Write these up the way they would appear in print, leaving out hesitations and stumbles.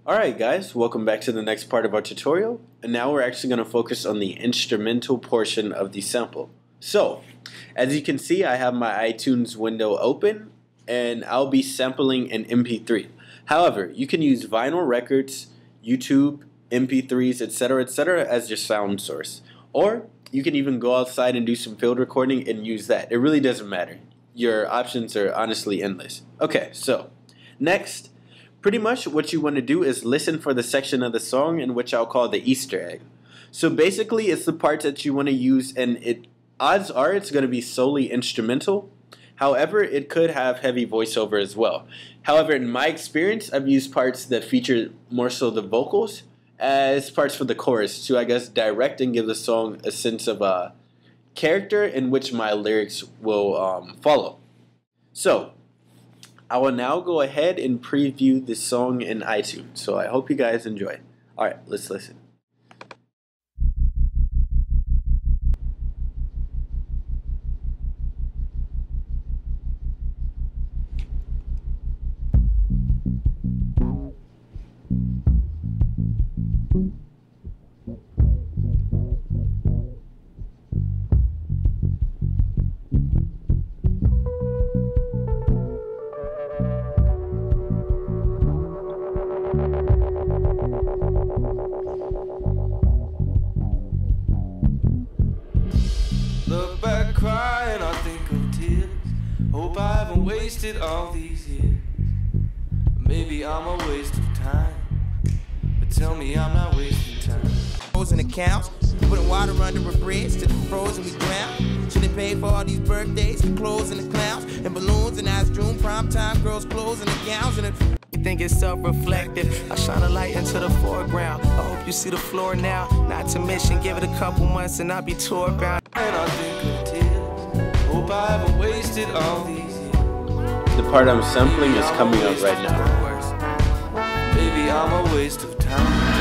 Alright guys, welcome back to the next part of our tutorial, and now we're actually going to focus on the instrumental portion of the sample. So, as you can see, I have my iTunes window open, and I'll be sampling an MP3. However, you can use vinyl records, YouTube, MP3s, etc. as your sound source. Or, you can even go outside and do some field recording and use that. It really doesn't matter. Your options are honestly endless. Okay, so, next, pretty much what you want to do is listen for the section of the song in which I'll call the Easter egg. So basically it's the parts that you want to use, and odds are it's going to be solely instrumental. However, it could have heavy voiceover as well. However, in my experience, I've used parts that feature more so the vocals as parts for the chorus to, I guess, direct and give the song a sense of character in which my lyrics will follow. So, I will now go ahead and preview this song in iTunes, so I hope you guys enjoy. Alright, let's listen. Look back crying, I think of tears. Hope I haven't wasted all these years. Maybe I'm a waste of time, but tell me I'm not wasting time. Frozen accounts, putting water under a bridge to the frozen we drown. Shouldn't pay for all these birthdays, the clothes and the clowns, and balloons and ice cream, prime time girls' clothes and the gowns and the. You think it's self-reflective, I shine a light into the foreground. I hope you see the floor now, not to mention give it a couple months and I'll be tour bound. And I think of tears. Hope I haven't wasted all these years. The part I'm sampling is coming up right now. Maybe I'm a waste of time.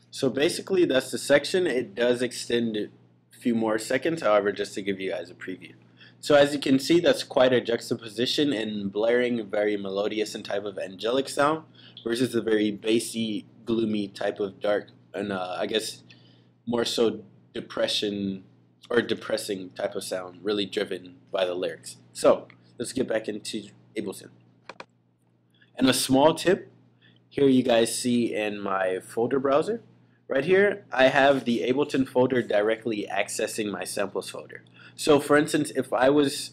So basically that's the section. It does extend a few more seconds, however, just to give you guys a preview. So as you can see, that's quite a juxtaposition and blaring, very melodious and type of angelic sound versus a very bassy, gloomy type of dark and I guess more so depression or depressing type of sound, really driven by the lyrics. So let's get back into Ableton. And a small tip, here you guys see in my folder browser, right here, I have the Ableton folder directly accessing my samples folder. So for instance, if I was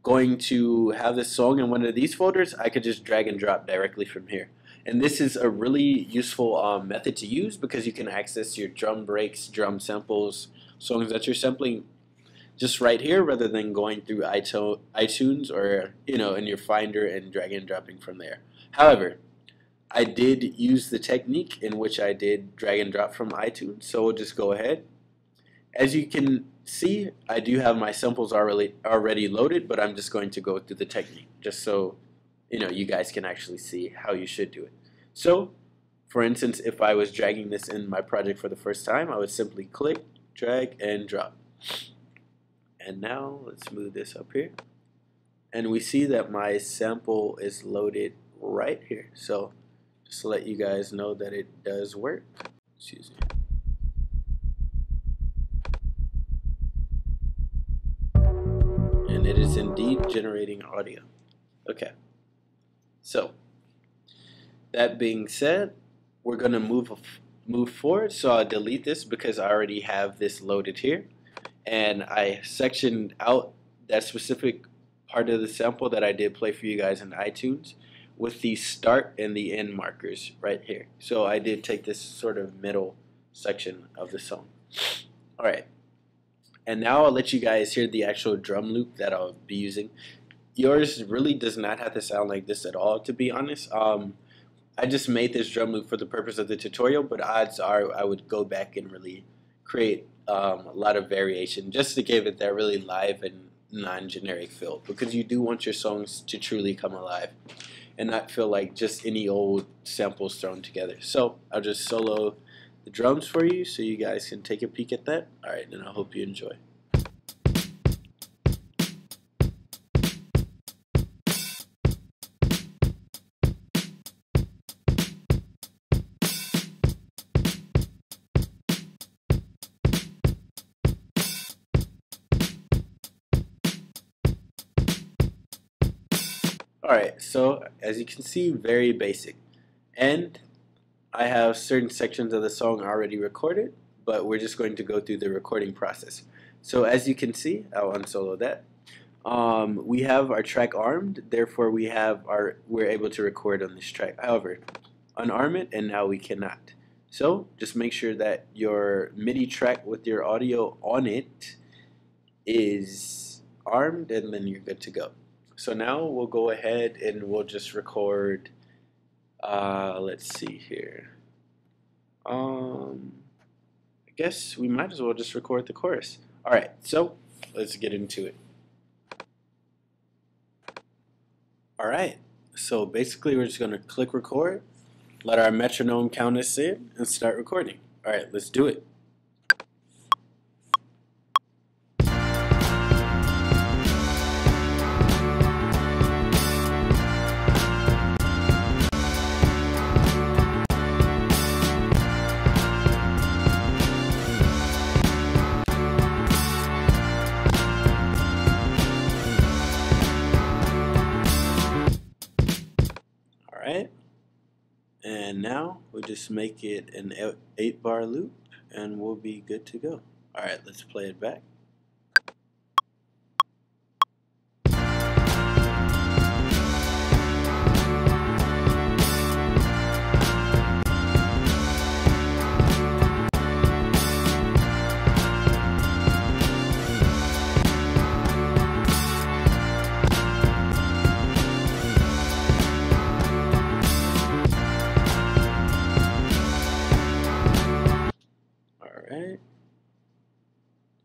going to have this song in one of these folders, I could just drag and drop directly from here. And this is a really useful method to use because you can access your drum breaks, drum samples, songs that you're sampling just right here rather than going through iTunes or in your Finder and drag and dropping from there. However, I did use the technique in which I did drag and drop from iTunes, so we'll just go ahead. As you can see, I do have my samples already loaded, but I'm just going to go through the technique just so you guys can actually see how you should do it. So, for instance, if I was dragging this in my project for the first time, I would simply click, drag, and drop. And now let's move this up here. And we see that my sample is loaded right here. So just to let you guys know that it does work. Excuse me. And it is indeed generating audio. Okay. So that being said, we're going to move forward. So I'll delete this because I already have this loaded here. And I sectioned out that specific part of the sample that I did play for you guys in iTunes with the start and the end markers right here. So I did take this sort of middle section of the song. Alright, and now I'll let you guys hear the actual drum loop that I'll be using. Yours really does not have to sound like this at all, to be honest. I just made this drum loop for the purpose of the tutorial, but odds are I would go back and really create a lot of variation just to give it that really live and non-generic feel, because you do want your songs to truly come alive and not feel like just any old samples thrown together. So I'll just solo the drums for you so you guys can take a peek at that. Alright, and I hope you enjoy. Alright, so as you can see, very basic. And I have certain sections of the song already recorded, but we're just going to go through the recording process. So as you can see, I'll unsolo that. We have our track armed, therefore we're able to record on this track. However, unarm it and now we cannot. So just make sure that your MIDI track with your audio on it is armed, and then you're good to go. So now we'll go ahead and we'll just record, let's see here. I guess we might as well just record the chorus. Alright, so let's get into it. Alright, so basically we're just going to click record, let our metronome count us in, and start recording. Alright, let's do it. Alright, and now we'll just make it an 8-bar loop and we'll be good to go. Alright, let's play it back. Alright,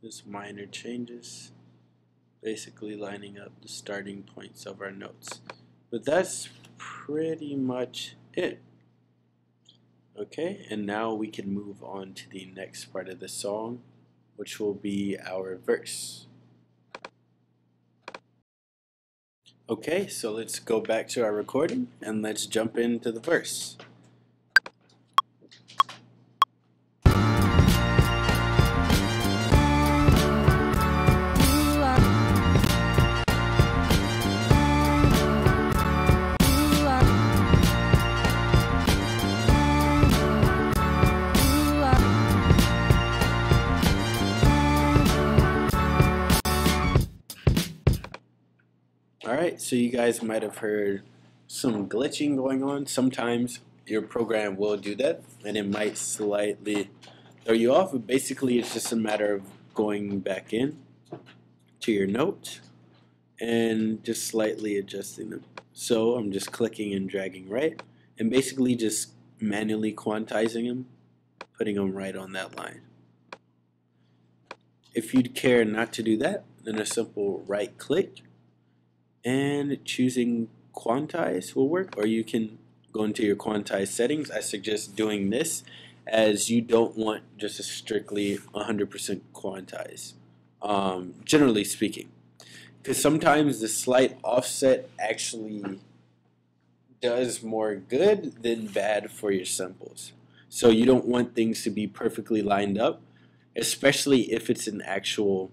just minor changes, basically lining up the starting points of our notes. But that's pretty much it. Okay, and now we can move on to the next part of the song, which will be our verse. Okay, so let's go back to our recording and let's jump into the verse. Alright, so you guys might have heard some glitching going on. Sometimes your program will do that and it might slightly throw you off, but basically it's just a matter of going back in to your notes and just slightly adjusting them. So I'm just clicking and dragging right and basically just manually quantizing them, putting them right on that line. If you'd care not to do that, then a simple right click and choosing quantize will work, or you can go into your quantize settings. I suggest doing this as you don't want just a strictly 100% quantize, generally speaking, because sometimes the slight offset actually does more good than bad for your samples. So you don't want things to be perfectly lined up, especially if it's an actual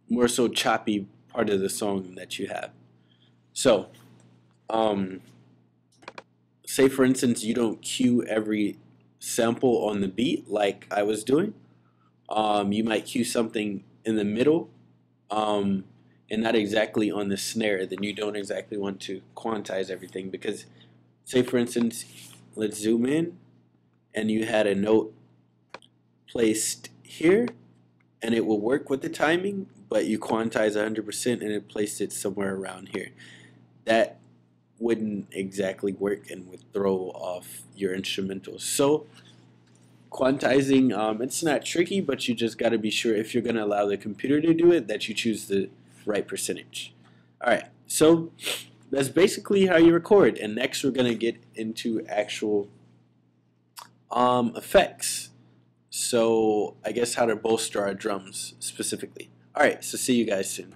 more so choppy part of the song that you have. So, say for instance you don't cue every sample on the beat like I was doing. You might cue something in the middle and not exactly on the snare. Then you don't exactly want to quantize everything, because say for instance, let's zoom in and you had a note placed here and it will work with the timing, but you quantize 100% and it placed it somewhere around here. That wouldn't exactly work and would throw off your instrumentals. So quantizing, it's not tricky, but you just got to be sure if you're going to allow the computer to do it that you choose the right percentage. Alright, so that's basically how you record, and next we're going to get into actual effects. So I guess how to bolster our drums specifically. Alright, so see you guys soon.